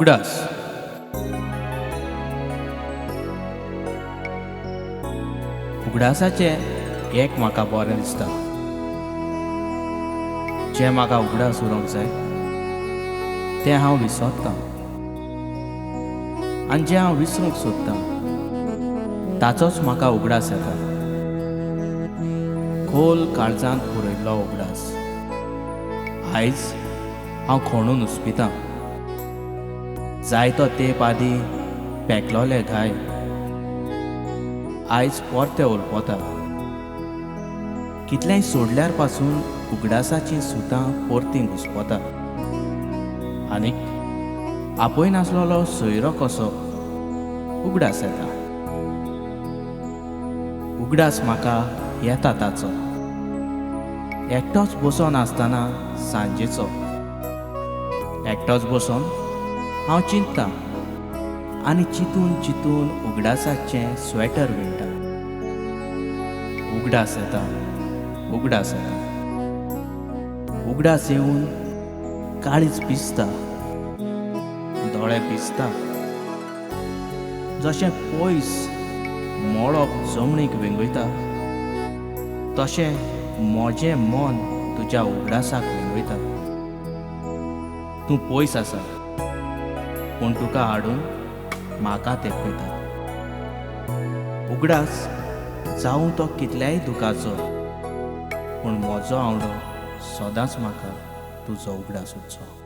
उगडास. उगडासाचे एक म्हाका बरें दिसता. जें म्हाका उगडास उरोंक जाय तें हांव विसरतां, आनी जें हांव विसरूंक सोदतां ताचोच म्हाका उगडास येता. खोल काळजांत पुरयल्लो उगडास. आयज हांव खणून हुस्पितां. जायतो तेंप आदीं पेकलोले घाय आयज परते ओलपोता. कितलेंय सोडल्यार पासून उगडासाचीं सुतां परतीं घुस्पोता. आनीक आपय नासलोलो सोयरो कसो उगडास येता. उगडास म्हाका येता ताचो. एकटोच बसोन आसतना सांजेचो. एकटोच बसोन हांव चिंत्तां आनी चिंतून चिंतून उगडासाचें स्वेटर विणटा. उगडास येता, उगडास येता. उगडास येवन काळीज भिजता, दोळे भिजता. जशें पयस मळब जमनीक विंगयता तशें म्हजें मन तुज्या उगडासाक विंगयता. तूं पयस आसा पूण तुका हाडून म्हाका तेंकयता. उगडास जावं तो कितल्याय दुखाचो, पूण म्हजो आवडो सदांच म्हाका तुजो उगडास उरचो.